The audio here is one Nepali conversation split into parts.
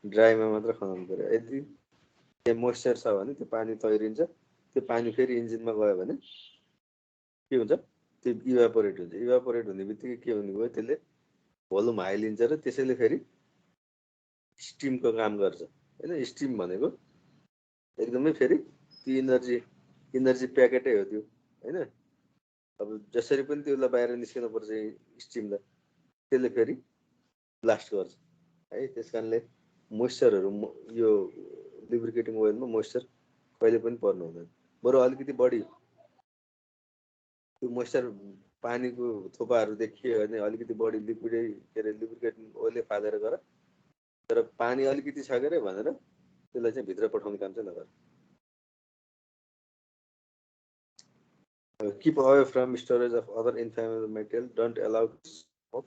ड्राईमा मात्र खनाउनु पर्यो। यदि त्यहाँ मोइस्चर छ भने त्यो पानी तैरिन्छ, त्यो पानी फेरि इन्जिनमा गयो भने के हुन्छ, त्यो इभापोरेट हुन्छ। इभापोरेट हुने बित्तिकै के हुने भयो, त्यसले भोल्युम हाई लिन्छ र त्यसैले फेरि स्टिमको काम गर्छ होइन। स्टिम भनेको एकदमै फेरि त्यो इनर्जी प्याकेटै हो त्यो होइन। अब जसरी पनि त्यसलाई बाहिर निस्किनु पर्छ स्टिमलाई, त्यसले फेरि ब्लास्ट गर्छ है। त्यस कारणले मोइस्चरहरू यो लुब्रिकेटिङ ओइलमा मोइस्चर कहिले पनि पर्नु हुँदैन। बरु अलिकति बढी त्यो मोइस्चर पानीको थोपाहरू देखियो भने अलिकति बढी लिक्विडै के अरे लुब्रिकेटिङ ओइलै फालेर गर, तर पानी अलिकति छ के भनेर त्यसलाई चाहिँ भित्र पठाउने काम चाहिँ नगर। Keep away from storage of other inflammable material. Don't allow smoke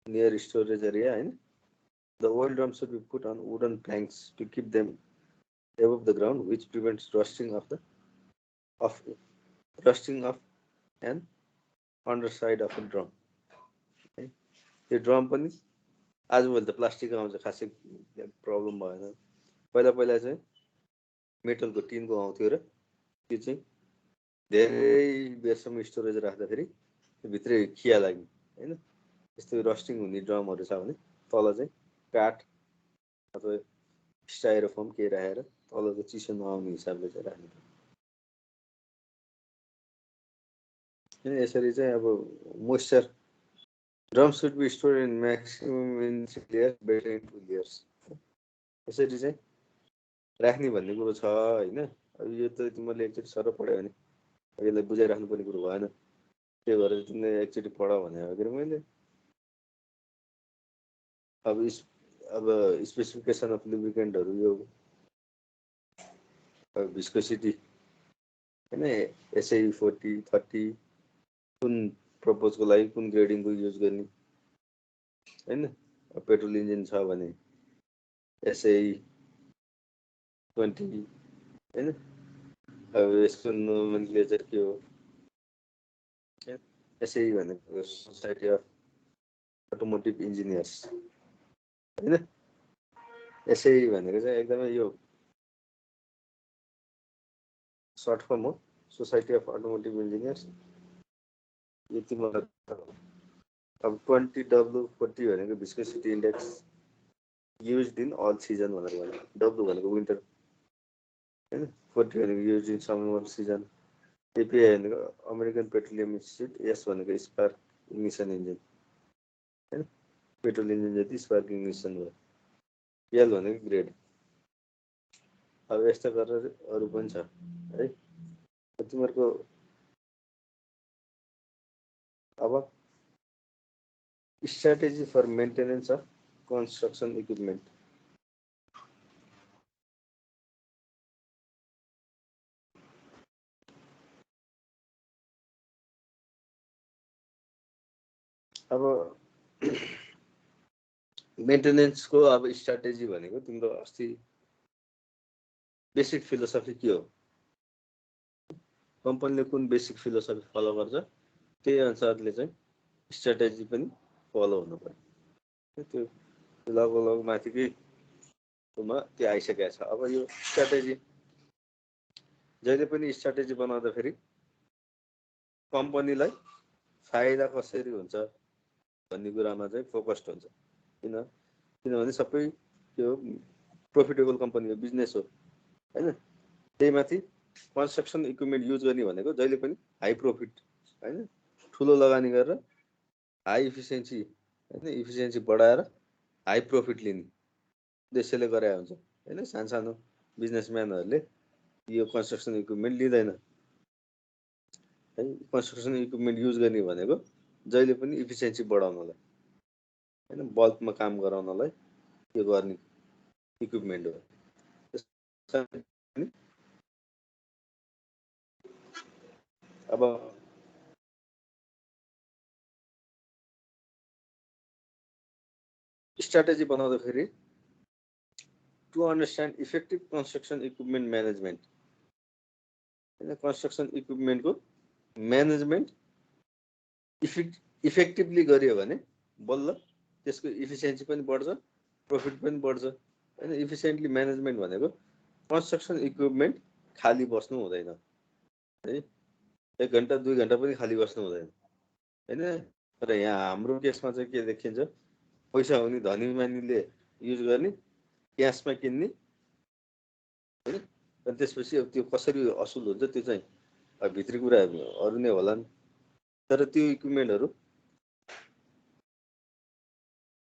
near storage area. And the oil drums should be put on wooden planks to keep them above the ground, which prevents rusting of and underside of a drum. यो ड्रम पनि आजभोलि त प्लास्टिक आउँछ, खासै प्रब्लम भएन। पहिला चाहिँ मेटलको टिनको आउँथ्यो र त्यो चाहिँ धेरै बेरसम्म स्टोरेज राख्दाखेरि भित्रै खिया लाग्ने होइन। यस्तो रस्टिङ हुने ड्रमहरू छ भने तल चाहिँ काठ अथवा स्टाइरोफोम केही राखेर तलको चिसो नआउने हिसाबले चाहिँ राख्नु पर्छ। यसरी चाहिँ अब moisture drum should be store in maximum in 3 layers, better in 2 layers। यसरी चाहिँ राख्ने भन्ने कुरो छ होइन। अब यो त तिमीले एकचोटि सर पढ्यो भने यसलाई बुझाइराख्नु पर्ने कुरो भएन, त्यो गरेर तिमीले एकचोटि पढ भने हो कि मैले। अब स्पेसिफिकेसन अफ लुब्रिकेन्टहरू यो भिस्कोसिटी होइन, एसआई 40-30 कुन प्रपोजको लागि कुन ग्रेडिङको युज गर्ने होइन। पेट्रोल इन्जिन छ भने एसआई 20 होइन। अब यसको नोमेनक्लेचर के हो, एसआई भनेको सोसाइटी अफ अटोमोटिभ इन्जिनियर्स होइन। एसआई भनेको चाहिँ एकदमै यो सर्ट फर्म हो, सोसाइटी अफ अटोमोटिभ इन्जिनियर्स। यति मलाई अब 20W40 भनेको viscosity index used in all season भनेर भन्यो। W भनेको विन्टर होइन, 40 भनेको use in summer season. API भनेको अमेरिकन पेट्रोलियम इन्स्टिट्युट, एस भनेको स्पार्क इग्निसन इन्जिन होइन, पेट्रोल इन्जिन जति स्पार्क इग्निसन भयो। एल भनेको ग्रेड। अब यस्तो गरेर अरू पनि छ है तिमीहरूको। अब strategy for maintenance of construction equipment. अब मेन्टेनेन्सको अब स्ट्राटेजी भनेको तिम्रो अस्ति बेसिक फिलोसफी के हो, कम्पनीले कुन बेसिक फिलोसफी फलो गर्छ त्यही अनुसारले चाहिँ स्ट्राटेजी पनि फलो हुनु पर्यो। त्यो लगभग माथिकैमा त्यो आइसकेको छ। अब यो स्ट्राटेजी जहिले पनि स्ट्राटेजी बनाउँदाखेरि कम्पनीलाई फाइदा कसरी हुन्छ भन्ने कुरामा चाहिँ फोकस्ड हुन्छ। किनभने सबै त्यो प्रोफिटेबल कम्पनीको बिजनेस हो होइन। त्यही माथि कन्स्ट्रक्सन इक्विपमेन्ट युज गर्ने भनेको जहिले पनि हाई प्रफिट होइन, ठुलो लगानी गरेर हाई इफिसियन्सी होइन, इफिसियन्सी बढाएर हाई प्रफिट लिने उद्देश्यले गरे हुन्छ होइन। सानो बिजनेसम्यानहरूले यो कन्स्ट्रक्सन इक्विपमेन्ट लिँदैन है। कन्स्ट्रक्सन इक्विपमेन्ट युज गर्ने भनेको जहिले पनि इफिसियन्सी बढाउनलाई होइन, बल्कमा काम गराउनलाई यो गर्ने इक्विपमेन्ट हो। अब स्ट्राटेजी बनाउँदाखेरि to understand effective construction equipment management होइन, कन्स्ट्रक्सन इक्विपमेन्टको म्यानेजमेन्ट इफेक्टिभली गरियो भने बल्ल त्यसको इफिसियन्सी पनि बढ्छ, प्रफिट पनि बढ्छ हैन इफिसिएन्टली म्यानेजमेन्ट भनेको कन्स्ट्रक्सन इक्विपमेन्ट खाली बस्नु हुँदैन है 1 घण्टा 2 घण्टा पनि खाली बस्नु हुँदैन हैन तर यहाँ हाम्रो केसमा चाहिँ के देखिन्छ पैसा हुने धनी मानिले युज गर्ने क्यासमा किन्ने हैन अनि त्यसपछि अब त्यो कसरी असुल हुन्छ त्यो चाहिँ अब भित्री कुरा अरु नै होलान् तर त्यो इक्विपमेन्टहरु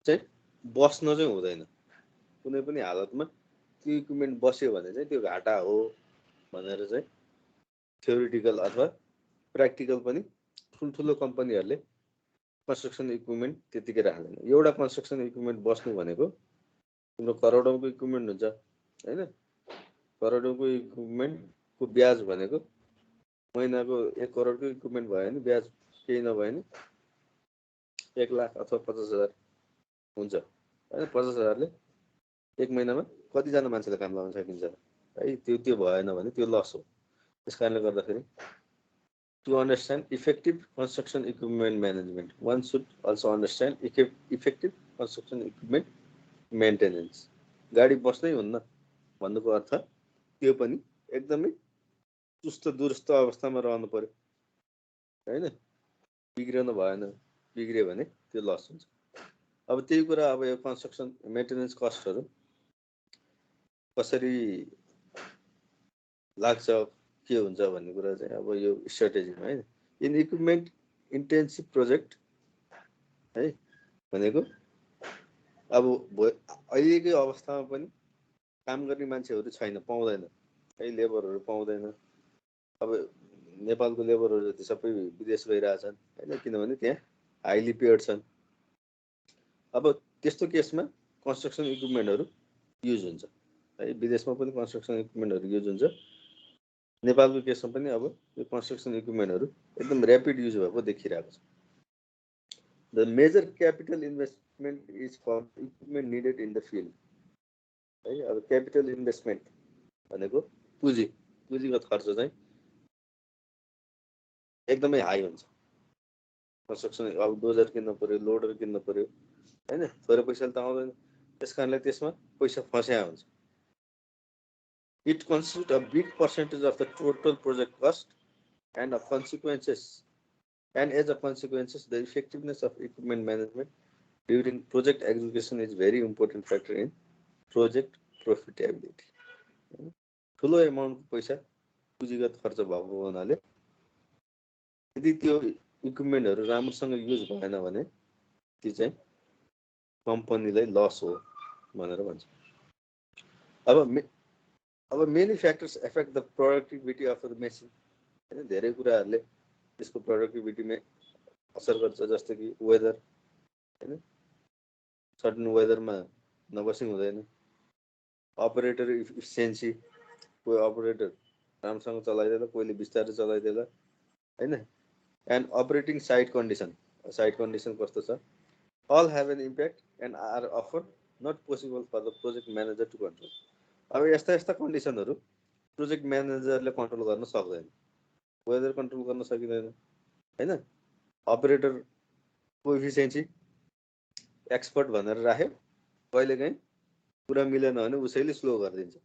चाहिँ बस्न चाहिँ हुँदैन कुनै पनि हालतमा त्यो इक्विपमेन्ट बस्यो भने चाहिँ त्यो घाटा हो भनेर चाहिँ थ्योरिटिकल अथवा प्र्याक्टिकल पनि ठुलठुलो कम्पनीहरुले कन्स्ट्रक्सन इक्विपमेन्ट त्यतिकै राख्दैन एउटा कन्स्ट्रक्सन इक्विपमेन्ट बस्नु भनेको तिम्रो करोडौंको इक्विपमेन्ट हुन्छ हैन करोडौंको इक्विपमेन्टको ब्याज भनेको महिनाको 1 करोडको इक्विपमेन्ट भयो भने ब्याज केही नभए नि 1 लाख अथवा 50,000 हुन्छ हैन 50,000 ले 1 महिनामा कति जना मान्छेले काम लगाउन सकिन्छ है त्यो भएन भने त्यो लस हो त्यसकारणले गर्दाखेरि to understand effective construction equipment management one should also understand effective construction equipment maintenance गाडी बस्नै हुन्न भन्नुको अर्थ त्यो पनि एकदमै चुस्त दुरुस्त अवस्थामा रहनु पर्यो हैन बिग्रन भएन बिग्रियो भने त्यो लस हुन्छ अब त्यही कुरा अब यो कन्स्ट्रक्सन मेन्टेनेन्स कस्टहरु कसरी लाग्छ के हुन्छ भन्ने कुरा चाहिँ अब यो स्ट्र्याटेजीमा हैन इन इक्विपमेन्ट इन्टेन्सिभ प्रोजेक्ट है भनेको अब अहिलेकै अवस्थामा पनि काम गर्ने मान्छेहरु छैन पाउँदैन है लेबरहरु पाउँदैन अब नेपालको लेबरहरु जति सबै विदेश गइराछन् हैन किनभने त्यहाँ हाइली पेड छन् अब त्यस्तो केसमा कन्स्ट्रक्सन इक्विपमेन्टहरु युज हुन्छ है विदेशमा पनि कन्स्ट्रक्सन इक्विपमेन्टहरु युज हुन्छ नेपालको केसमा पनि अब यो कन्स्ट्रक्सन इक्विपमेन्टहरु एकदम र्यापिड युज भएको देखिरहेको छ the major capital investment is for equipment needed in the field है अब क्यापिटल इन्भेस्टमेन्ट भनेको पुँजीगत खर्च चाहिँ एकदमै हाई हुन्छ कन्स्ट्रक्सन अब डोजर किन्न पर्यो लोडर किन्न पर्यो हैन थोरै पैसाले त आउँदैन त्यसकारणले त्यसमा पैसा फस्या हुन्छ It constitutes a big percentage of the total project cost and as a consequence, the effectiveness of equipment management during project execution is very important factor in project profitability. ठुलो अमाउन्ट पैसा पुँजीगत खर्च भएको हुनाले यदि त्यो इक्विपमेन्टहरु राम्रोसँग युज भएन भने त्यो चाहिँ कम्पनीलाई लस हो भनेर भन्छ अब many factors affect the productivity of the machine हैन धेरै कुराहरुले त्यसको प्रोडक्टिभिटीमा असर गर्छ जस्तो कि वेदर हैन सर्टेन वेदरमा नबसिङ हुँदैन अपरेटर इफिसिएन्सी कोही अपरेटर राम्रोसँग चलाइदेला कोहीले बिस्तारै चलाइदेला हैन एन्ड अपरेटिङ साइट कन्डिसन कस्तो छ all have an impact and are often not possible for the project manager to control अब यस्ता कन्डिसनहरु प्रोजेक्ट म्यानेजरले कन्ट्रोल गर्न सक्दैन वेदर कन्ट्रोल गर्न सकिदैन हैन अपरेटर कोएफिसिएन्सी एक्सपर्ट भनेर राख्यो कहिलेकाहीँ कुरा मिलेन भने उसैले स्लो गरिदिन्छ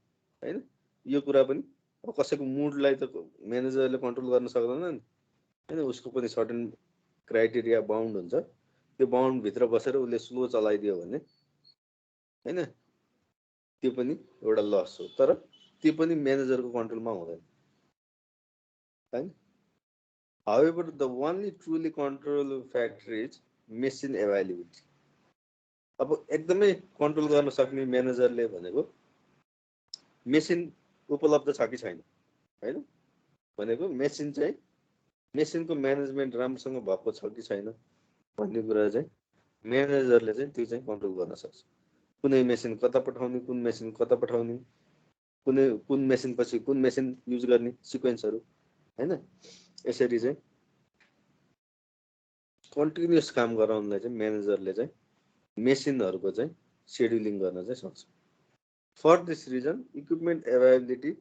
हैन यो कुरा पनि अब कसैको मुडलाई त म्यानेजरले कन्ट्रोल गर्न सक्दैन नि हैन उसको पनि सर्टेन क्राइटेरिया बाउन्ड हुन्छ त्यो बाउन्ड भित्र बसेर उसले स्लो चलाइदियो भने हैन त्यो पनि एउटा लस हो तर त्यो पनि म्यानेजरको कन्ट्रोलमा हुँदैन हैन however the only truly controllable factor is machine availability अब एकदमै कन्ट्रोल गर्न सक्ने म्यानेजरले भनेको मेसिन उपलब्ध छ कि छैन हैन भनेको मेसिनको म्यानेजमेन्ट राम्रोसँग भएको छ कि छैन भन्ने कुरा चाहिँ म्यानेजरले चाहिँ त्यो चाहिँ कन्ट्रोल गर्न सक्छ कुनै मेसिन कता पठाउने कुन मेसिन कता पठाउने कुन मेसिन पछि कुन मेसिन युज गर्ने सिक्वेन्सहरु हैन यसरी चाहिँ कन्टिन्युअस काम गराउनलाई चाहिँ म्यानेजरले चाहिँ मेसिनहरुको चाहिँ शेड्युलिङ गर्न चाहिँ सक्छ for this reason equipment availability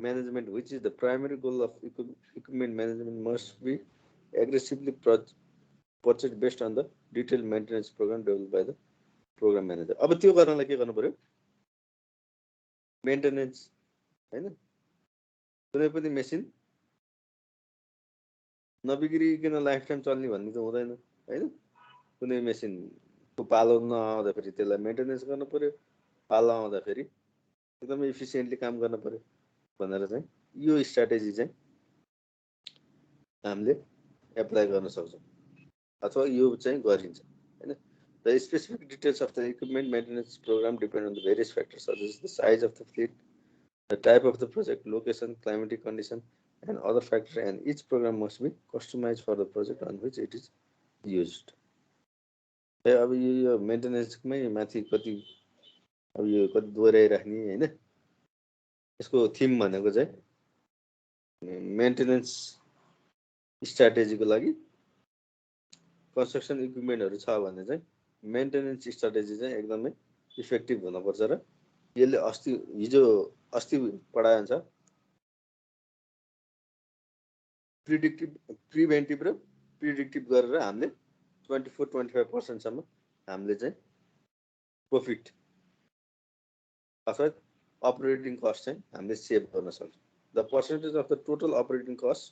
management which is the primary goal of equipment management must be aggressively purchased based on the detailed maintenance program developed by the program manager अब त्यो गर्नलाई के गर्नु पर्यो मेन्टेनेन्स हैन कुनै पनि मेसिन नबिग्रिकन लाइफ टाइम चल्ने भन्ने त हुँदैन हैन कुनै मेसिनको पालो नआउँदाखेरि त्यसलाई मेन्टेनेन्स गर्नु पर्यो पालो आउँदाखेरि एकदमै इफिसियन्टली काम गर्न पर्यो भनेर चाहिँ यो स्ट्र्याटेजी चाहिँ हामीले एप्लाई गर्न सक्छौँ अथवा यो चाहिँ गरिन्छ हैन The specific details of the equipment maintenance program depend on the various factors such as the size of the fleet, the type of the project, location, climatic condition, and other factors, and each program must be customized for the project on which it is used. अब यो मेन्टेनेन्समै माथि कति अब यो कति दोहोऱ्याइराख्ने हैन यसको थिम भनेको चाहिँ मेन्टेनेन्स स्ट्र्याटेजीको लागि कन्स्ट्रक्सन इक्विपमेन्टहरु छ भने चाहिँ मेन्टेनेन्स स्ट्र्याटेजी चाहिँ एकदमै इफेक्टिभ हुनुपर्छ र यसले अस्ति पढाएको छ प्रिभेन्टिभ र प्रिडिक्टिभ गरेर हामीले 24-25% सम्म हामीले चाहिँ प्रॉफिट अथवा अपरेटिङ कस्ट चाहिँ हामीले सेभ गर्न सक्छौं the percentage of the total operating cost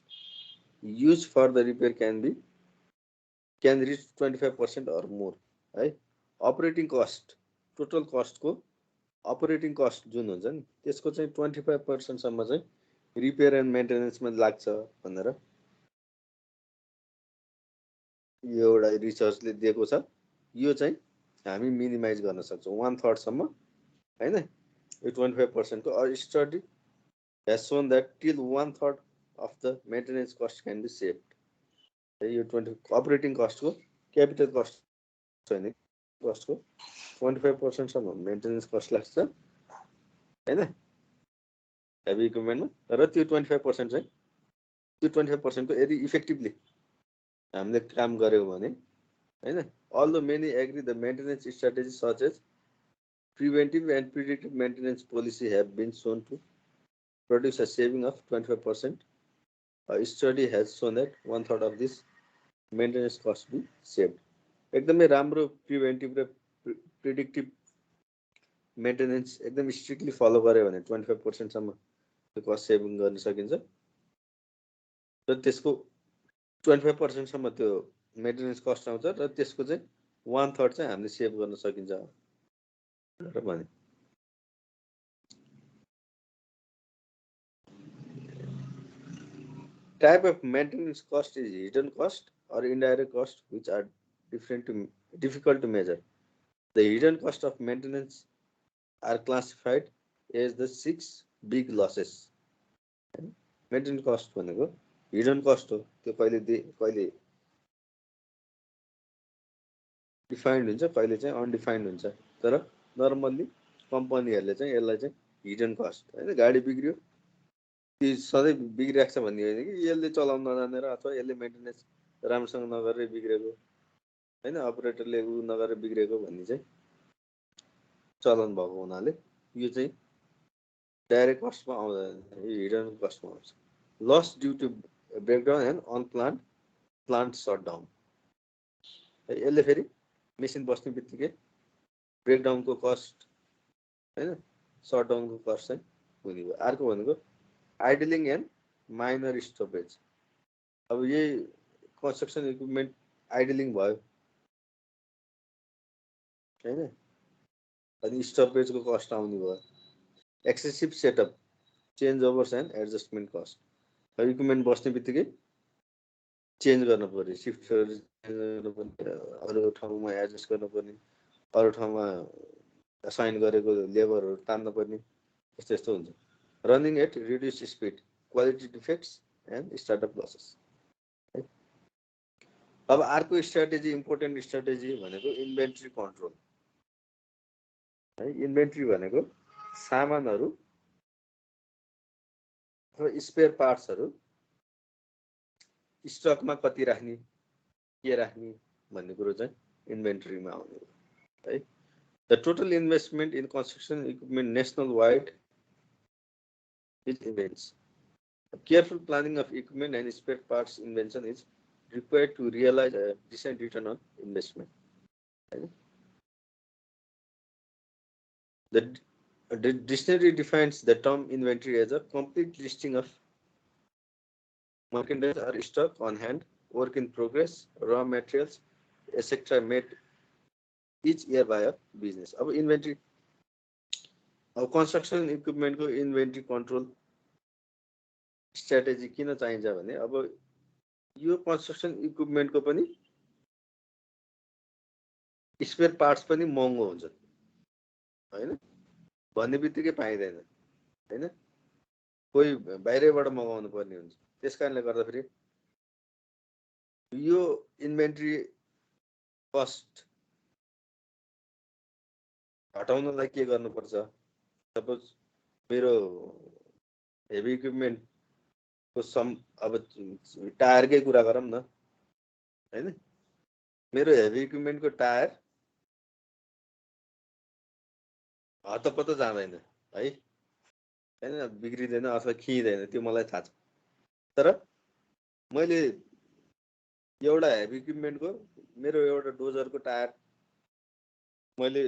used for the repair can reach 25% or more है अपरेटिङ कस्ट टोटल कस्टको अपरेटिङ कस्ट जुन हुन्छ नि त्यसको चाहिँ 25% सम्म चाहिँ रिपेयर एन्ड मेन्टेनेन्समा लाग्छ भनेर यो एउटा रिसर्चले दिएको छ यो चाहिँ हामी मिनिमाइज गर्न सक्छौं 1/3 सम्म हैन यो 25% को study has shown that till 1/3 of the maintenance cost can be saved यो 20 अपरेटिङ कस्ट को क्यापिटल कस्ट छैन कस्ट को 25% सम्म मेन्टेनेन्स कस्ट लाग्छ हैन हेभी इक्विपमेन्टमा र त्यो 25% चाहिँ त्यो 25% को यदि इफेक्टिभली हामीले काम गर्यो भने हैन although many agree the maintenance strategies such as preventive and predictive maintenance policy have been shown to produce a saving of 25%. A study has shown that 1/3 of this maintenance cost be saved. एकदमै राम्रो प्रिभेन्टिभ र प्रिडिक्टिभ मेन्टेनेन्स एकदम स्ट्रिक्टली फलो गर्यो भने 25% सम्म त्यो कस्ट सेभिङ गर्न सकिन्छ र त्यसको 25% सम्म त्यो मेन्टेनेन्स कस्ट आउँछ र त्यसको चाहिँ 1/3 चाहिँ हामीले सेभ गर्न सकिन्छ र भने type of maintenance cost is hidden cost or indirect cost which are difficult to measure. The hidden cost of maintenance are classified as the 6 big losses. Maintenance cost भनेको hidden cost हो त्यो कहिले डिफाइन्ड हुन्छ कहिले चाहिँ अनडिफाइन्ड हुन्छ तर नर्मल्ली कम्पनीहरुले चाहिँ यसलाई चाहिँ हिडन कस्ट हैन गाडी बिग्रियो त्यो सधैँ बिग्रिरहेको छ भन्ने होइन कि यसले चलाउन नजानेर अथवा यसले मेन्टेनेन्स राम्रोसँग नगरेर बिग्रेको हैन अपरेटरले उ नगरेर बिग्रेको भन्ने चाहिँ चलन भएको हुनाले यो चाहिँ डाइरेक्ट कस्टमा आउँदैन यो हिडन कस्टमा आउँछ loss due to breakdown and unplanned plant shutdown यसले फेरि मेसिन बस्ने बित्तिकै ब्रेकडाउनको कस्ट हैन शटडाउनको कस्ट चाहिँ हुने भयो अर्को भनेको आइडलिङ एन्ड माइनर स्टपेज अब यही कन्स्ट्रक्सन इक्विपमेन्ट आइडलिङ भयो हैन अनि स्टपेजको कस्ट आउने भयो excessive setup change overs and adjustment cost equipment बस्ने बित्तिकै चेन्ज गर्न पर्यो शिफ्ट गर्नु पर्ने अरु ठाउँमा एडजस्ट गर्नु पर्ने अरु ठाउँमा असाइन गरेको लेबरहरु तान्न पर्ने यस्तो यस्तो हुन्छ running at reduce speed quality defects and startup losses अब अर्को स्ट्र्याटेजी इम्पोर्टेन्ट स्ट्र्याटेजी भनेको इन्भेन्ट्री कन्ट्रोल है इन्भेन्ट्री भनेको सामानहरु अथवा स्पेयर पार्ट्सहरु स्टकमा कति राख्ने के राख्ने भन्ने कुरो चाहिँ इन्भेन्टरीमा आउने हो है the total investment in construction equipment national wide is immense careful planning of equipment and spare parts invention is required to realize a decent return on investment. The Dictionary defines the term inventory as a complete listing of merchandise or stock on hand, work in progress, raw materials, etc. made each year by a business. अब इन्भेन्ट्री अब कन्स्ट्रक्सन इक्विपमेन्टको इन्भेन्ट्री कन्ट्रोल स्ट्राटेजी किन चाहिन्छ भने अब यो कन्स्ट्रक्सन इक्विपमेन्टको पनि स्पेयर पार्ट्स पनि महँगो हुन्छ हैन, भन्ने बित्तिकै पाइँदैन हैन, कोही बाहिरबाट मगाउनु पर्ने हुन्छ। त्यसकारणले गर्दाखेरि यो इन्भेन्ट्री कस्ट हटाउनलाई के गर्नुपर्छ, सपोज मेरो हेभी इक्विपमेन्टको अब टायरकै कुरा गरौँ न हैन, मेरो हेभी इक्विपमेन्टको टायर हतपत जाँदैन है हैन, बिग्रिँदैन अथवा खिँदैन, त्यो मलाई थाहा छ। तर मैले एउटा हेभी इक्विपमेन्टको मेरो एउटा डोजरको टायर मैले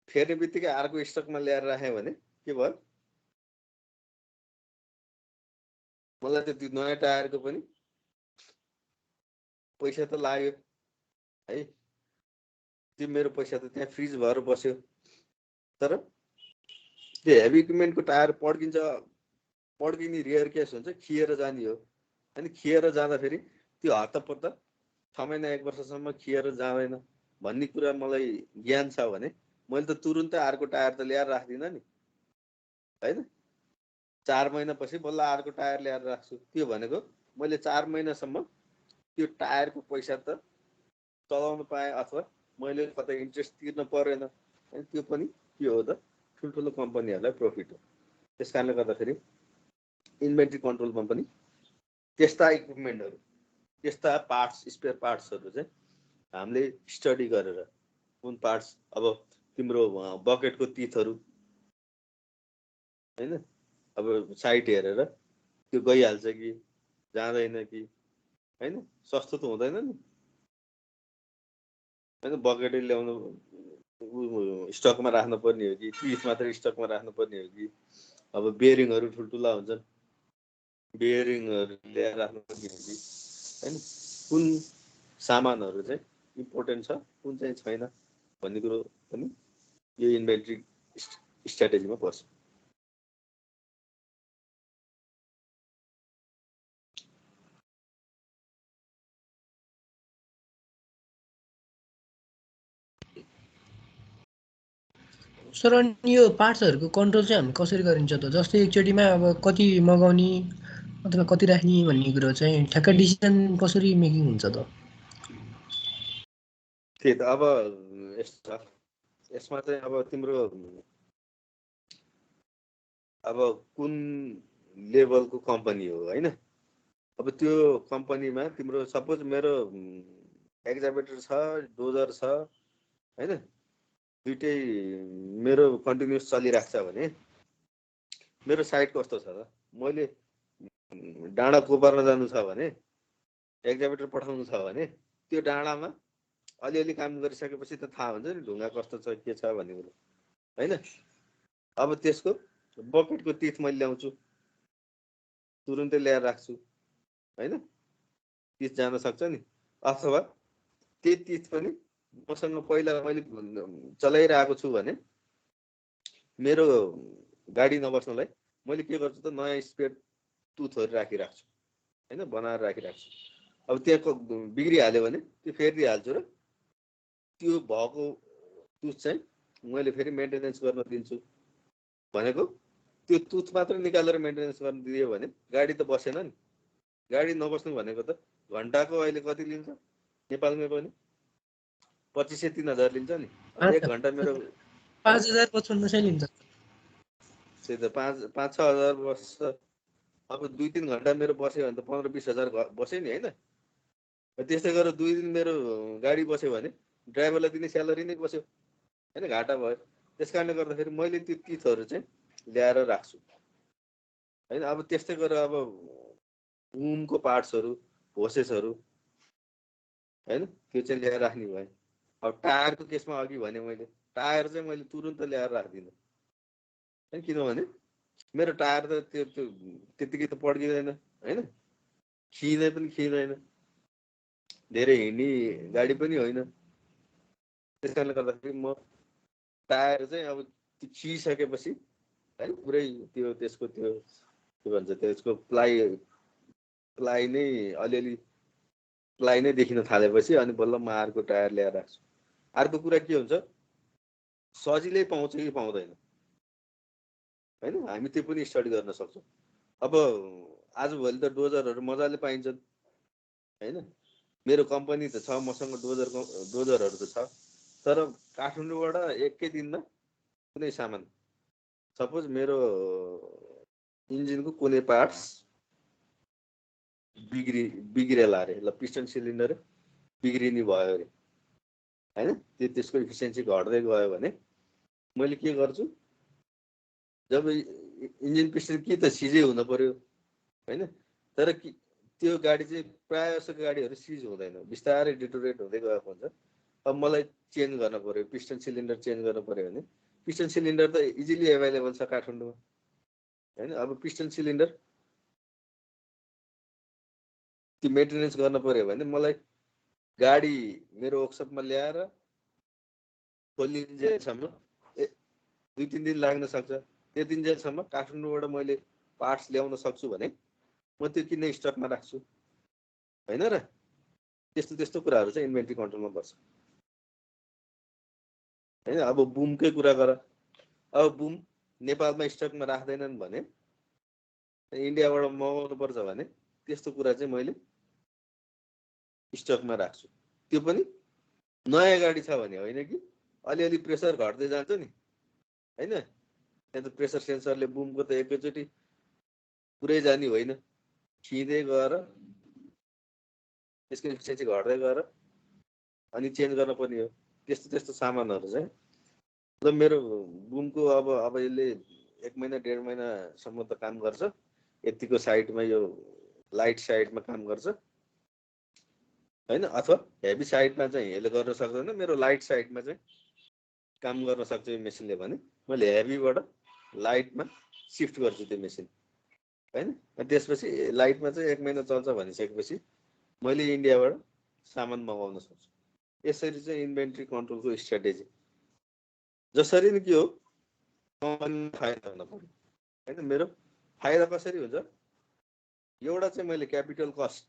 फेर्ने बित्तिकै अर्को स्टकमा ल्याएर राखेँ भने के भयो, मलाई त त्यो नयाँ टायरको पनि पैसा त लाग्यो है, त्यो मेरो पैसा त त्यहाँ फ्रिज भएर बस्यो। तर त्यो हेभी इक्विपमेन्टको टायर पड्किने रेयर केस हुन्छ, खिएर जाने हो। अनि खिएर जाँदाखेरि त्यो हतपत्त 6 महिना 1 वर्षसम्म खिएर जाँदैन भन्ने कुरा मलाई ज्ञान छ भने मैले त तुरुन्तै अर्को टायर त ल्याएर राख्दिनँ नि हैन, 4 महिनापछि बल्ल अर्को टायर ल्याएर राख्छु। त्यो भनेको मैले 4 महिनासम्म त्यो टायरको पैसा त चलाउन पाएँ अथवा मैले कतै इन्ट्रेस्ट तिर्न परेन। अनि त्यो पनि के हो त, ठुल्ठुलो कम्पनीहरूलाई प्रफिट हो। त्यसकारणले गर्दाखेरि इन्भेन्ट्री कन्ट्रोलमा पनि त्यस्ता इक्विपमेन्टहरू, त्यस्ता पार्ट्स, स्पेयर पार्ट्सहरू चाहिँ हामीले स्टडी गरेर कुन पार्ट्स, अब तिम्रो बकेटको तितहरू हैन, अब साइट हेरेर त्यो गइहाल्छ कि जाँदैन कि हैन, सस्तो त हुँदैन नि हैन, बकेटै ल्याउनु स्टकमा राख्नु पर्ने हो कि तित मात्रै स्टकमा राख्नु पर्ने हो कि, अब बेयरिङहरू ठुल्ठुला हुन्छन्, बेयरिङहरू ल्याएर राख्नु पर्ने हो कि हैन, कुन सामानहरू चाहिँ इम्पोर्टेन्ट छ कुन चाहिँ छैन भन्ने कुरो पनि यो इन्भेन्ट्री स्ट्राटेजीमा पर्छ। सर अनि यो पार्ट्सहरूको कन्ट्रोल चाहिँ हामी कसरी गरिन्छ त? जस्तै एकचोटिमा अब कति मगाउने अथवा कति राख्ने भन्ने कुरो चाहिँ ठ्याक्कै डिसिजन कसरी मेकिङ हुन्छ त? त्यही त अब यसमा चाहिँ अब तिम्रो अब कुन लेभलको कम्पनी हो हैन, अब त्यो कम्पनीमा तिम्रो सपोज मेरो एक्जाभेटर छ, डोजर छ हैन, दुइटै मेरो कन्टिन्युस चलिरहेको छ भने मेरो साइट कस्तो छ त, मैले डाँडा कोपार्न जानु छ भने, एक्जाभेटर पठाउनु छ भने त्यो डाँडामा अलिअलि काम गरिसकेपछि त थाहा हुन्छ नि ढुङ्गा कस्तो छ के छ भन्ने कुरो हैन। अब त्यसको बकेटको तित मैले ल्याउँछु, तुरुन्तै ल्याएर राख्छु हैन, तित जान सक्छ नि, अथवा त्यही तित पनि मसँग पहिला मैले चलाइरहेको छु भने मेरो गाडी नबस्नलाई मैले के गर्छु त, नयाँ स्पेयर तुथहरू राखिराख्छु हैन, बनाएर राखिराख्छु। अब त्यहाँ बिग्रिहाल्यो भने त्यो फेरिदिइहाल्छु र त्यो भएको तुथ चाहिँ मैले फेरि मेन्टेनेन्स गर्न दिन्छु। भनेको त्यो तुथ मात्र निकालेर मेन्टेनेन्स गर्न दियो भने गाडी त बसेन नि, गाडी नबस्नु भनेको त घन्टाको अहिले कति लिन्छ नेपालमै पनि 2500-3000 लिन्छ नि, 1 घन्टा मेरो 5000-5500 लिन्छ। त्यही त 5-6 हजार बस्छ। अब 2-3 घन्टा मेरो बस्यो भने त 15-20 हजार बस्यो नि हैन। त्यस्तै गरेर 2 दिन मेरो गाडी बस्यो भने ड्राइभरलाई दिने स्यालेरी नै बस्यो हैन, घाटा भयो। त्यसकारणले गर्दाखेरि मैले त्यो तितहरू चाहिँ ल्याएर राख्छु हैन। अब त्यस्तै गरेर अब उनको पार्ट्सहरू, होसेसहरू हैन, त्यो चाहिँ ल्याएर राख्ने भयो। अब टायरको केसमा अघि भने मैले टायर चाहिँ मैले तुरुन्त ल्याएर राख्दिनँ है, किनभने मेरो टायर त त्यो त्यतिकै त पड्किँदैन होइन, खिँदै पनि खिँदैन, धेरै हिँड्ने गाडी पनि होइन। त्यस कारणले गर्दाखेरि म टायर चाहिँ अब त्यो खिसकेपछि है पुरै त्यो त्यसको त्यो के भन्छ त्यसको प्लाई नै अलिअलि प्लाई नै देखिन थालेपछि अनि बल्ल म अर्को टायर ल्याएर राख्छु। अर्को कुरा के हुन्छ, सजिलै पाउँछ कि पाउँदैन होइन, हामी त्यो पनि स्टडी गर्न सक्छौँ। अब आजभोलि त डोजरहरू मजाले पाइन्छन् होइन, मेरो कम्पनी त छ, मसँग डोजरहरू त छ, तर काठमाडौँबाट एकै दिनमा कुनै सामान सपोज मेरो इन्जिनको कुनै पार्ट्स बिग्रेला अरे, ल पिस्टन सिलिन्डर बिग्रिने भयो अरे होइन, त्यसको इफिसियन्सी घट्दै गयो भने मैले के गर्छु, जब इन्जिन पिस्टन कि त सिजै हुन पर्यो होइन, तर त्यो गाडी चाहिँ प्रायः जस्तो गाडीहरू सिज हुँदैन, बिस्तारै डिटोरेट हुँदै गएको हुन्छ। अब मलाई चेन्ज गर्न पर्यो, पिस्टन सिलिन्डर चेन्ज गर्नु पर्यो भने पिस्टन सिलिन्डर त इजिली एभाइलेबल छ काठमाडौँमा होइन। अब पिस्टन सिलिन्डर त्यो मेन्टेनेन्स गर्न पर्यो भने मलाई गाडी मेरो वर्कसपमा ल्याएर खोलिन्जेलसम्म 2-3 दिन लाग्न सक्छ। त्यो दिनजेलसम्म काठमाडौँबाट मैले पार्ट्स ल्याउन सक्छु भने म त्यो किन स्टकमा राख्छु होइन र। त्यस्तो कुराहरू चाहिँ इन्भेन्ट्री कन्ट्रोलमा पर्छ होइन। अब बुमकै कुरा गर, अब बुम नेपालमा स्टकमा राख्दैनन् भने इन्डियाबाट मगाउनु पर्छ भने त्यस्तो कुरा चाहिँ मैले स्टकमा राख्छु। त्यो पनि नयाँ गाडी छ भने होइन कि अलिअलि प्रेसर घट्दै जान्छ नि होइन, त्यहाँ त प्रेसर सेन्सरले बुमको त एकैचोटि पुरै जाने होइन, खिँदै गएर त्यसको इफिसियन्सी घट्दै गएर अनि चेन्ज गर्न पर्ने हो। त्यस्तो सामानहरू चाहिँ ल मेरो बुमको अब यसले 1 महिना 1.5 महिनासम्म त काम गर्छ, यतिको साइडमा यो लाइट साइडमा काम गर्छ होइन, अथवा हेभी साइडमा चाहिँ यसले गर्न सक्दैन, मेरो लाइट साइडमा चाहिँ काम गर्न सक्छ यो मेसिनले भने मैले हेभीबाट लाइटमा सिफ्ट गर्छु त्यो मेसिन होइन। त्यसपछि लाइटमा चाहिँ 1 महिना चल्छ भनिसकेपछि मैले इन्डियाबाट सामान मगाउन सक्छु। यसरी चाहिँ इन्भेन्ट्री कन्ट्रोलको स्ट्राटेजी। जसरी नै के हो कम्पनीलाई फाइदा हुन पर्यो होइन। मेरो फाइदा कसरी हुन्छ, एउटा चाहिँ मैले क्यापिटल कस्ट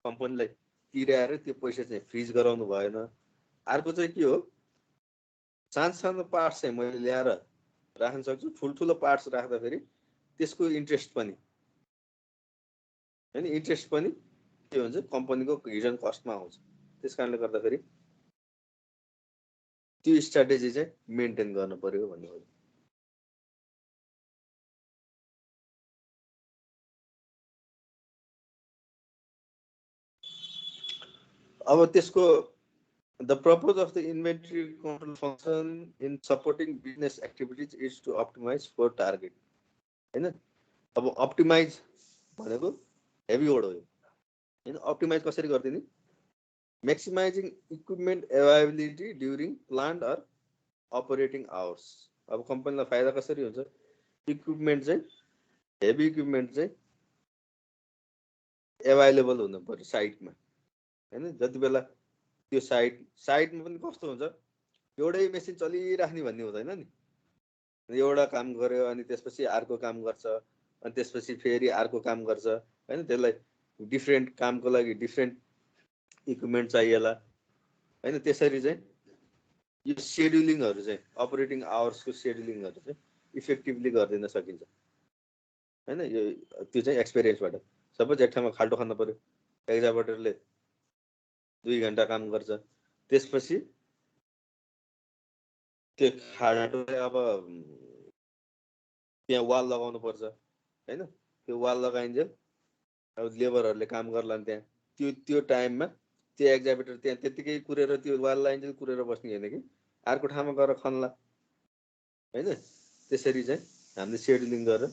कम्पनीलाई तिर्याएर त्यो पैसा चाहिँ फ्रिज गराउनु भएन। अर्को चाहिँ के हो, सानो पार्ट्स चाहिँ मैले ल्याएर राख्न सक्छु, ठुल्ठुलो पार्ट्स राख्दाखेरि त्यसको इन्ट्रेस्ट पनि होइन, इन्ट्रेस्ट पनि के हुन्छ कम्पनीको हिडन कस्टमा आउँछ। त्यस कारणले गर्दाखेरि त्यो स्ट्राटेजी चाहिँ मेन्टेन गर्न पर्यो भन्ने हो। अब त्यसको the purpose of the inventory control function in supporting business activities is to optimize for target हैन। अब अप्टिमाइज भनेको हेभी वर्ड हो हैन। अप्टिमाइज कसरी गर्दिने, maximising equipment availability during plant or operating hours. अब कम्पनीलाई फाइदा कसरी हुन्छ, इक्विपमेन्ट चाहिँ हेभी इक्विपमेन्ट चाहिँ एभाइलेबल हुनु पर्यो साइटमा हैन। जति बेला त्यो साइटमा पनि कस्तो हुन्छ, एउटै मेसिन चलिराख्ने भन्ने हुँदैन नि, एउटा काम गर्यो अनि त्यसपछि अर्को काम गर्छ अनि त्यसपछि फेरि अर्को काम गर्छ हैन। त्यसलाई डिफ्रेन्ट कामको लागि डिफ्रेन्ट इक्विपमेन्ट चाहिएला हैन। त्यसरी चाहिँ यो सेड्युलिङहरू चाहिँ अपरेटिङ आवर्सको सेड्युलिङहरू चाहिँ इफेक्टिभली गरिदिन सकिन्छ हैन। यो त्यो चाहिँ एक्सपिरियन्सबाट। सपोज एक ठाउँमा खाल्टो खन्न पर्यो, एक्जाभेटरले 2 घण्टा काम गर्छ, त्यसपछि त्यो खाल्टोले अब त्यहाँ वाल लगाउनु पर्छ हैन। त्यो वाल लगाइन्जेल अब लेबरहरूले काम गर्लान् त्यहाँ, त्यो टाइममा त्यो एक्जाभेटर त्यहाँ त्यतिकै कुरेर त्यो वाल लगाइन्जेल कुरेर बस्ने होइन कि अर्को ठाउँमा गएर खन्ला हैन। त्यसरी चाहिँ हामीले सेड्युलिङ गरेर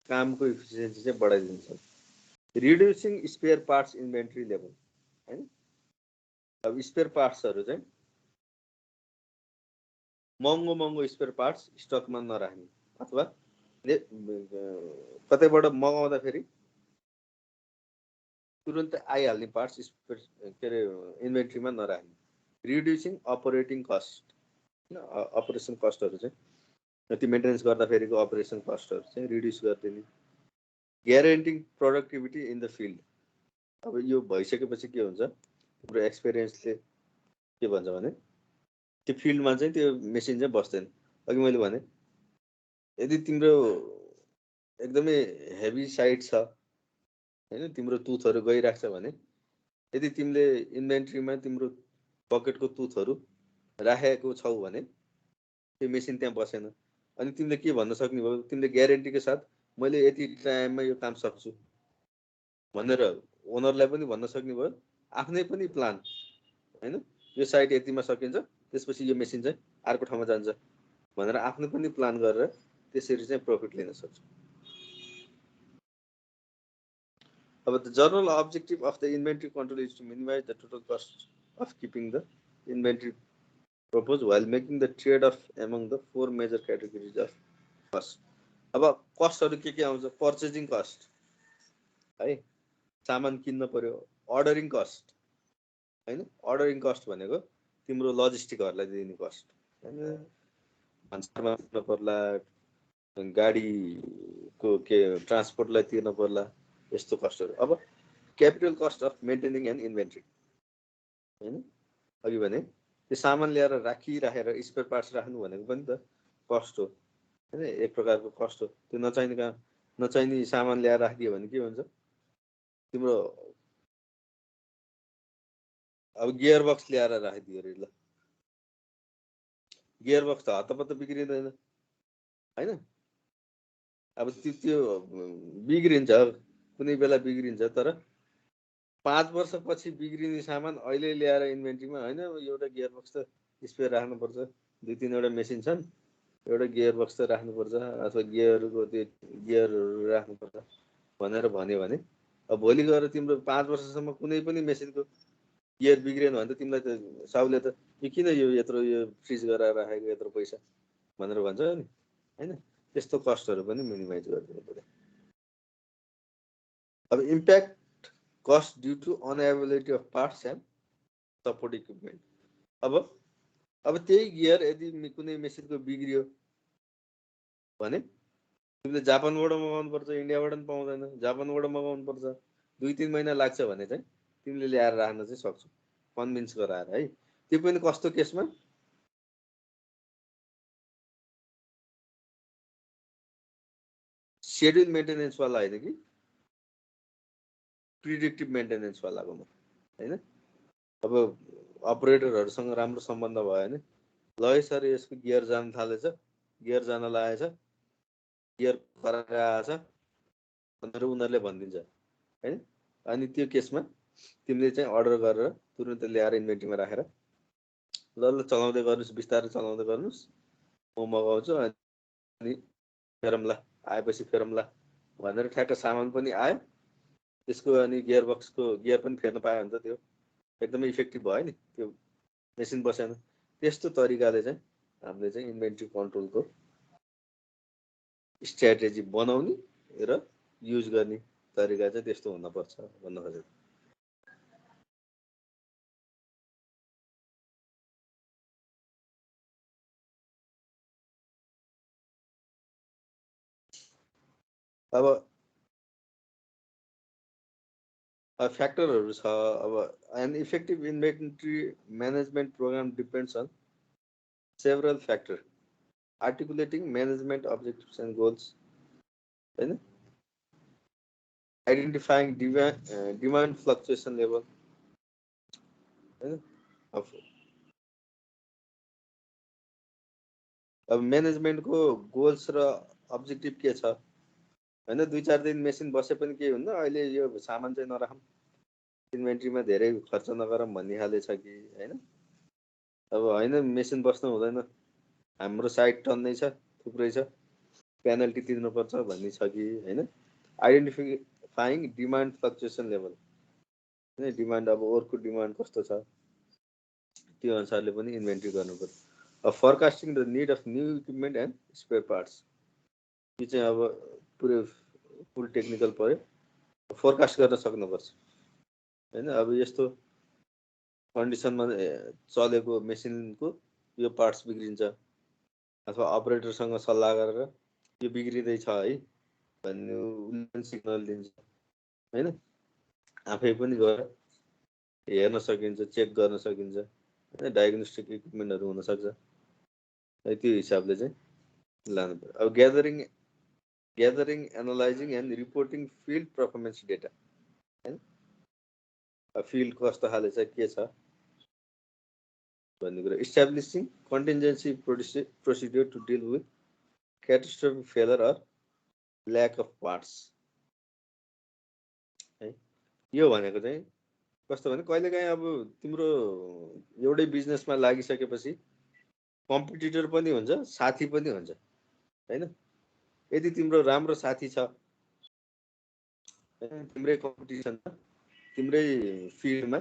कामको इफिसियन्सी चाहिँ बढाइदिन्छ। Reducing spare parts inventory level हैन। अब स्पेयर पार्ट्सहरू चाहिँ महँगो स्पेयर पार्ट्स स्टकमा नराख्ने अथवा कतैबाट मगाउँदाखेरि तुरुन्तै आइहाल्ने पार्ट्स के अरे इन्भेन्ट्रीमा नराख्ने, रिड्युसिङ अपरेटिङ कस्ट, अपरेसन कस्टहरू चाहिँ त्यो मेन्टेनेन्स गर्दाखेरिको अपरेसन कस्टहरू चाहिँ रिड्युस गरिदिने, ग्यारेन्टिङ प्रोडक्टिभिटी इन द फिल्ड। अब यो भइसकेपछि के हुन्छ, हाम्रो एक्सपिरियन्सले के भन्छ भने त्यो फिल्डमा चाहिँ त्यो मेसिन चाहिँ बस्दैन। अघि मैले भने यदि तिम्रो एकदमै हेभी साइड छ हैन, तिम्रो तुथहरू गइरहेको छ भने, यदि तिमीले इन्भेन्ट्रीमा तिम्रो बकेटको तुथहरू राखेको छौ भने त्यो मेसिन त्यहाँ बसेन। अनि तिमीले के भन्न सक्ने भयो, तिमीले ग्यारेन्टीको साथ मैले यति टाइममा यो काम सक्छु भनेर ओनरलाई पनि भन्न सक्ने भयो, आफ्नै पनि प्लान हैन, यो साइट यतिमा सकिन्छ त्यसपछि यो मेसिन चाहिँ अर्को ठाउँमा जान्छ भनेर आफ्नो पनि प्लान गरेर त्यसरी चाहिँ प्रफिट लिन सक्छ। अब the general objective of the inventory control is to minimise the total cost of keeping the inventory proposed while making the trade-off among the 4 major categories of cost. अब कस्टहरु के आउँछ, पर्चेजिङ कस्ट है, सामान किन्न पर्यो, अर्डरिङ कस्ट हैन, अर्डरिङ कस्ट भनेको तिम्रो लजिस्टिकहरुलाई दिने कस्ट हैन, भन्सारमा तिर्न पर्ला, गाडीको के ट्रान्सपोर्टलाई तिर्न पर्ला, यस्तो कस्टहरु। अब capital cost of maintaining and inventory हैन, अघि भने त्यो सामान ल्याएर राखिराखेर स्पेयर पार्ट्स राख्नु भनेको पनि त कस्ट हो हैन, एक प्रकारको कस्ट हो। त्यो नचाहिने सामान ल्याएर राखिदियो भने के हुन्छ, तिम्रो अब गियर बक्स ल्याएर राखिदियो रे, ल गियर बक्स त हतपत बिग्रिँदैन हैन। अब त्यो बिग्रिन्छ, कुनै बेला बिग्रिन्छ, तर 5 वर्षपछि बिग्रिने सामान अहिले ल्याएर इन्भेन्ट्रीमा हैन, एउटा गियर बक्स त स्पेयर राख्नुपर्छ, 2-3 वटा मेसिन छन्, एउटा गियर बक्स त राख्नुपर्छ अथवा गियरको त्यो गियरहरू राख्नुपर्छ भनेर भन्यो भने, अब भोलि गएर तिम्रो 5 वर्षसम्म कुनै पनि मेसिनको गियर बिग्रेन भने त तिमीलाई त साउले त यो किन यो यत्रो यो फ्रिज गराएर राखेको यत्रो पैसा भनेर भन्छ नि हैन। त्यस्तो कस्टहरू पनि मिनिमाइज गरिदिनु पर्यो। अब impact cost due to unavailability of parts and support equipment. अब त्यही गियर यदि कुनै मेसिनको बिग्रियो भने तिमीले जापानबाट मगाउनु पर्छ, इन्डियाबाट पनि पाउँदैन, जापानबाट मगाउनु पर्छ, 2-3 महिना लाग्छ भने चाहिँ तिमीले ल्याएर राख्न चाहिँ सक्छौ, कन्भिन्स गराएर है। त्यो पनि कस्तो केसमा, शेड्युल मेन्टेनेन्स वाला हैन कि प्रिडिक्टिभ मेन्टेनेन्स वालाकोमा हैन। अब अपरेटरहरुसँग राम्रो सम्बन्ध भयो भने, ल है सर यसको गियर जान थालेछ, गियर जान लागेछ, गियर खराब आएछ भनेर उनीहरूले भनिदिन्छ हैन। अनि त्यो केसमा तिमीले चाहिँ अर्डर गरेर तुरुन्तै ल्याएर इन्भेन्ट्रीमा राखेर ल चलाउँदै गर्नुस्, बिस्तारै चलाउँदै गर्नुस्, म मगाउँछु अनि फेरौँला, आएपछि फेरौँला भनेर ठ्याक्क सामान पनि आयो, त्यसको अनि गियर बक्सको गियर पनि फेर्न पायो भने त त्यो एकदमै इफेक्टिभ भयो नि, त्यो मेसिन बसेन। त्यस्तो तरिकाले चाहिँ हामीले चाहिँ इन्भेन्ट्री कन्ट्रोलको स्ट्र्याटेजी बनाउने र युज गर्ने तरिका चाहिँ त्यस्तो हुनुपर्छ भन्न खोजेको। अब फ्याक्टरहरू छ। अब an effective inventory management programme depends on several factor, articulating management objectives and goals हैन, आइडेन्टिफाइङ डिमान्ड फ्लक्चुएसन लेभल हैन। अब म्यानेजमेन्टको गोल्स र अब्जेक्टिभ के छ हैन, 2-4 दिन मेसिन बसे पनि केही हुन्न, अहिले यो सामान चाहिँ नराखौँ, इन्भेन्ट्रीमा धेरै खर्च नगरौँ भन्ने खाले छ कि हैन। अब हैन मेसिन बस्नु हुँदैन, हाम्रो साइट टन्नै छ, थुप्रै छ, पेनल्टी तिर्नुपर्छ भन्ने छ कि हैन। आइडेन्टिफाइङ डिमान्ड फ्लक्चुएसन लेभल हैन, डिमान्ड अब ओरको डिमान्ड कस्तो छ, त्यो अनुसारले पनि इन्भेन्ट्री गर्नु पर्यो। अब forecasting the need of new equipment and spare parts, यो चाहिँ अब पुरै फुल टेक्निकल पर्यो, फोरकास्ट गर्न सक्नुपर्छ होइन। अब यस्तो कन्डिसनमा चलेको मेसिनको यो पार्ट्स बिग्रिन्छ अथवा अपरेटरसँग सल्लाह गरेर यो बिग्रिँदैछ है भन्ने उसले सिग्नल दिन्छ होइन। आफै पनि गएर हेर्न सकिन्छ, चेक गर्न सकिन्छ होइन, डायग्नोस्टिक इक्विपमेन्टहरू हुनसक्छ है। त्यो हिसाबले चाहिँ लानु पर्यो। अब gathering analysing and reporting field performance data होइन। फिल्ड कस्तो खाले छ, के छ भन्ने कुरा। Establishing contingency procedure to deal with catastrophic failure or lack of parts है। यो भनेको चाहिँ कस्तो भने कहिलेकाहीँ अब तिम्रो एउटै बिजनेसमा लागिसकेपछि कम्पिटिटर पनि हुन्छ, साथी पनि हुन्छ होइन। यदि तिम्रो राम्रो साथी छ, तिम्रै कम्पिटिसन छ, तिम्रै फिल्डमा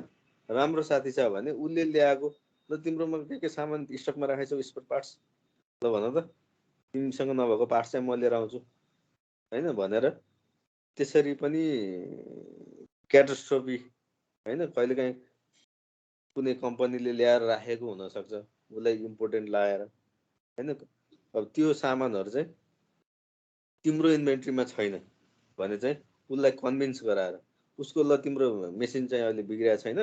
राम्रो साथी छ भने उसले ल्याएको र तिम्रोमा के सामान स्टकमा राखेको छ स्पेयर पार्ट्स, ल भन त तिमीसँग नभएको पार्ट्स चाहिँ म लिएर आउँछु होइन भनेर त्यसरी पनि क्याटास्ट्रोफी होइन। कहिलेकाहीँ कुनै कम्पनीले ल्याएर राखेको हुनसक्छ, उसलाई इम्पोर्टेन्ट लाएर होइन। अब त्यो सामानहरू चाहिँ तिम्रो इन्भेन्ट्रीमा छैन भने चाहिँ उसलाई कन्भिन्स गराएर उसको ल तिम्रो मेसिन चाहिँ अहिले बिग्रिएको छैन,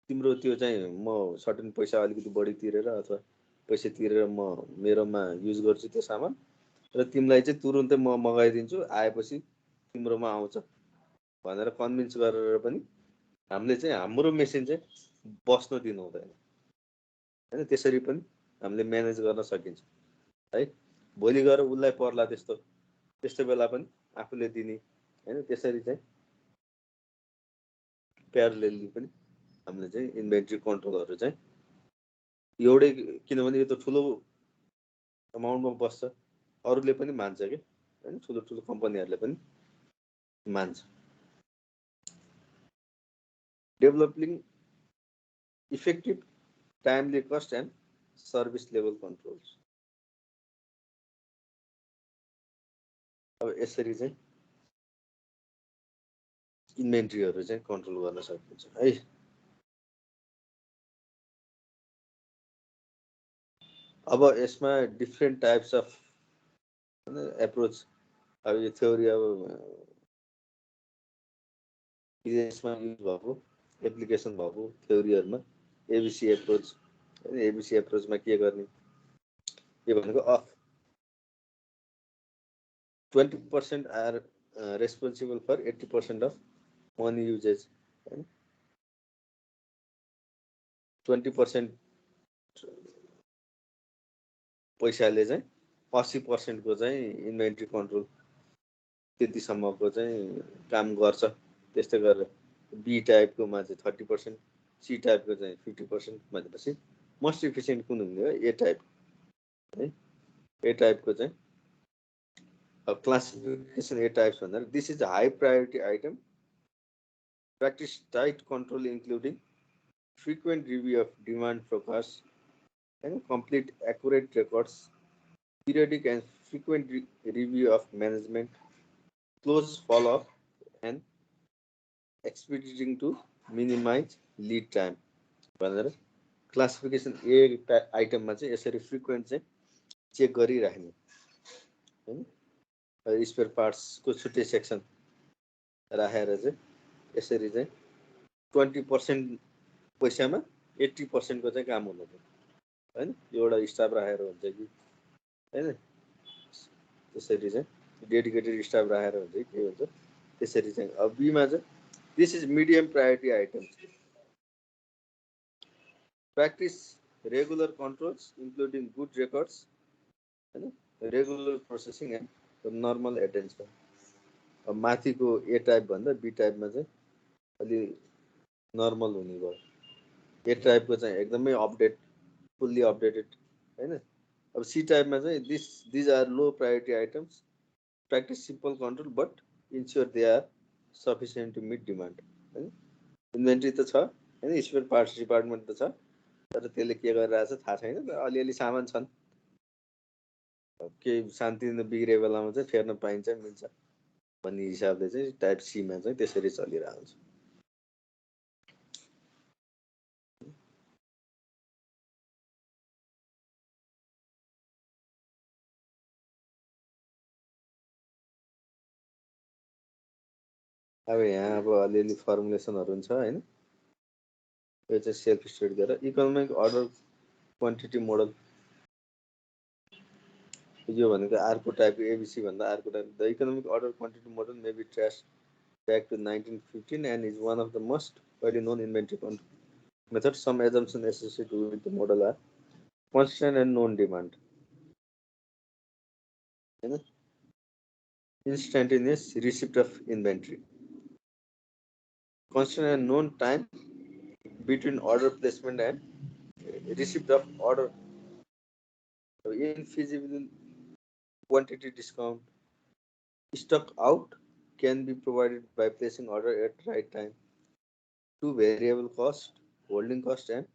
तिम्रो त्यो चाहिँ म सर्टेन पैसा अलिकति बढी तिरेर अथवा पैसा तिरेर म मेरोमा युज गर्छु त्यो सामान र तिमीलाई चाहिँ तुरुन्तै म मगाइदिन्छु, आएपछि तिम्रोमा आउँछ भनेर कन्भिन्स गरेर पनि हामीले चाहिँ हाम्रो मेसिन चाहिँ बस्न दिनु हुँदैन होइन। त्यसरी पनि हामीले म्यानेज गर्न सकिन्छ है। भोलि गएर उसलाई पर्ला त्यस्तो बेला पनि आफूले दिने होइन। त्यसरी चाहिँ प्यारलेली पनि हामीले चाहिँ इन्भेन्ट्री कन्ट्रोलहरू चाहिँ एउटै, किनभने यो त ठुलो अमाउन्टमा बस्छ, अरूले पनि मान्छ कि होइन, ठुलो ठुलो कम्पनीहरूले पनि मान्छ। Developing effective timely cost and service level controls, अब यसरी चाहिँ इन्भेन्ट्रीहरू चाहिँ कन्ट्रोल गर्न सकिन्छ है। अब यसमा डिफ्रेन्ट टाइप्स अफ एप्रोच, अब यो थ्योरी अब विदेशमा युज भएको एप्लिकेसन भएको थ्योरीहरूमा एबिसी एप्रोच, एबिसी एप्रोचमा के गर्ने, यो भनेको of 20% are responsible for 80% of money usages होइन। 20% पैसाले चाहिँ 80% को चाहिँ इन्भेन्ट्री कन्ट्रोल त्यतिसम्मको चाहिँ काम गर्छ। त्यस्तै गरेर बी टाइपकोमा चाहिँ 30%, सी टाइपको चाहिँ 50% भनेपछि मोस्ट इफिसियन्ट कुन हुने हो, ए टाइप है। ए टाइपको चाहिँ अब क्लासिफिकेसन ए टाइप्स भन्दा this is high priority item, practice tight control including frequent review of demand forecast होइन, complete accurate records, periodic and frequent review of management, close follow-up and expediting to minimize lead time भनेर क्लासिफिकेसन ए आइटममा चाहिँ यसरी फ्रिक्वेन्ट चाहिँ चेक गरिराख्ने होइन। स्पेयर पार्ट्सको छुट्टै सेक्सन राखेर चाहिँ यसरी चाहिँ 20% पैसामा 80% को चाहिँ काम हुनु पर्यो होइन। एउटा स्टाफ राखेर हुन्छ कि होइन, त्यसरी चाहिँ डेडिकेटेड स्टाफ राखेर हुन्छ कि के हुन्छ त्यसरी चाहिँ। अब बीमा चाहिँ this is medium priority items, practice regular controls including good records होइन, regular processing and normal attention. अब माथिको ए टाइप भन्दा बी टाइपमा चाहिँ अलि नर्मल हुने भयो, ए टाइपको चाहिँ एकदमै अपडेट, फुल्ली अपडेटेड होइन। अब सी टाइपमा चाहिँ these are low priority items, practice simple control but ensure they are sufficient to meet demand होइन। इन्भेन्ट्री त छ होइन, स्पेयर पार्ट्स डिपार्टमेन्ट त छ, तर त्यसले के गरिरहेछ थाहा छैन, अलिअलि सामान छन्, केही शान्ति बिग्रे बेलामा चाहिँ फेर्न पाइन्छ मिल्छ भन्ने हिसाबले चाहिँ टाइप सीमा चाहिँ त्यसरी चलिरहेको छ। अब यहाँ अब अलिअलि फर्मुलेसनहरू छ हैन, यो चाहिँ सेल्फ स्टडी गरेर इकोनोमिक अर्डर क्वान्टिटी मोडल, यो भनेको अर्को टाइप एबीसी भन्दा अर्को type. The economic order quantity model may be traced back to 1915 and is one of the most widely known inventory control methods. Some assumptions associated with the model are constant and known demand, instantaneous receipt of inventory, constant and known time between order placement and receipt of order, infeasible quantity discount, stock out can be provided by placing order at right time, two variable cost, holding cost and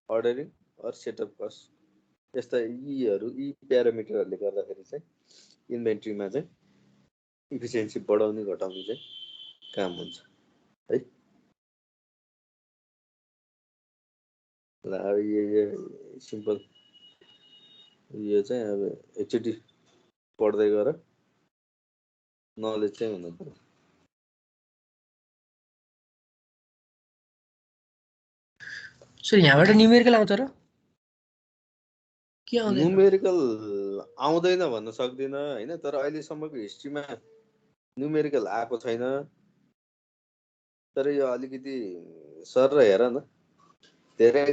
ordering or setup cost. यस्ता यी प्यारामिटरहरूले गर्दाखेरि चाहिँ इन्भेन्ट्रीमा चाहिँ इफिसियन्सी बढाउने घटाउने चाहिँ काम हुन्छ है। ल अब यो सिम्पल यो चाहिँ अब एकचोटि पढ्दै गर नलेज चाहिँ हुनु पर्यो। सर यहाँबाट न्युमेरिकल आउँछ र के आउँदैन? न्युमेरिकल आउँदैन भन्न सक्दिनँ हैन, तर अहिलेसम्मको हिस्ट्रीमा न्युमेरिकल आएको छैन। तर यो अलिकति सर हेर न, धेरै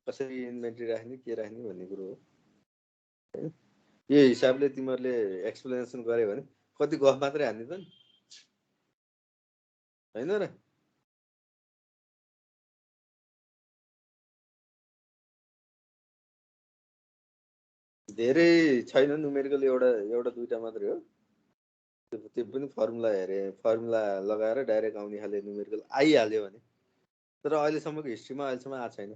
कसरी इन्भेन्ट्री राख्ने के राख्ने भन्ने कुरो हो। यो हिसाबले तिमीहरूले एक्सप्लेनेसन गर्यो भने कति गफ मात्रै हान्ने त नि हैन र। धेरै छैन न्युमेरिकल, एउटा दुईटा मात्रै हो। त्यो पनि फर्मुला हेरे, फर्मुला लगाएर डाइरेक्ट आउने खाले न्युमेरिकल आइहाल्यो भने। तर अहिलेसम्मको हिस्ट्रीमा अहिलेसम्म आएको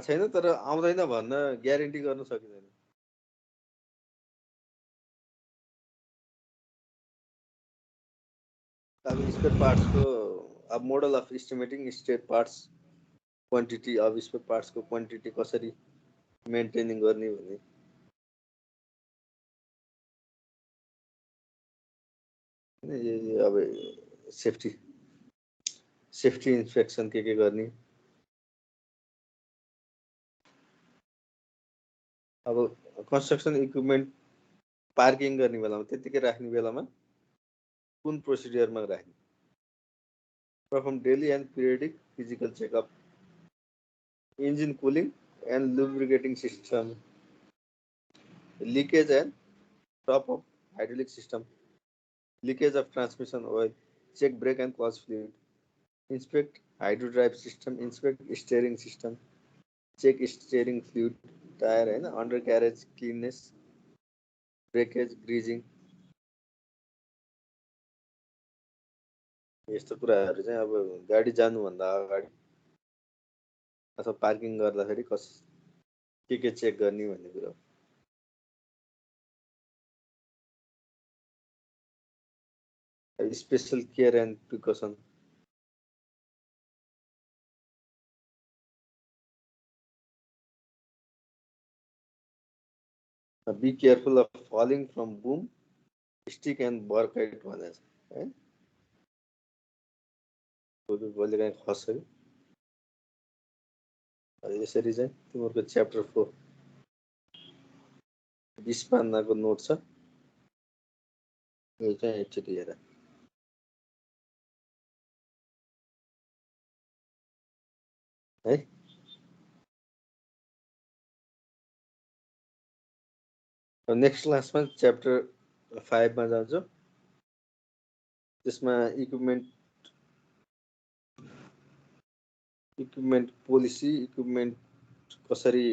छैन, तर आउँदैन भन्न ग्यारेन्टी गर्न सकिँदैन। अब स्पेयर पार्ट्सको अब model of estimating spare parts quantity, अब स्पेयर पार्ट्सको क्वान्टिटी कसरी मेन्टेनिङ गर्ने भन्ने अब सेफ्टी इन्स्पेक्सन के गर्ने। अब कन्स्ट्रक्सन इक्विपमेन्ट पार्किङ गर्ने बेलामा त्यतिकै राख्ने बेलामा कुन प्रोसिडियरमा राख्ने। Perform daily and periodic physical checkup, engine cooling and lubricating system, leakage and top up hydraulic system, leakage of transmission oil, check brake and clutch fluid, inspect hydro drive system, inspect steering system, check steering fluid, tire and undercarriage cleanness, breakage, greasing। यस्तो कुराहरू चाहिँ अब गाडी जानुभन्दा अगाडि अथवा पार्किङ गर्दाखेरि के चेक गर्ने भन्ने कुरा हो। Special care and precaution, be careful of falling from boom, stick and बर्काइट भनेको छ है। कहिले काहीँ खस्छ कि। यसरी चाहिँ तिमीहरूको च्याप्टर 4 20 पन्नाको नोट छ, यो चाहिँ एकचोटि हेर है। नेक्स्ट क्लासमा च्याप्टर 5 मा जान्छु। त्यसमा इक्विपमेन्ट पोलिसी, इक्विपमेन्ट कसरी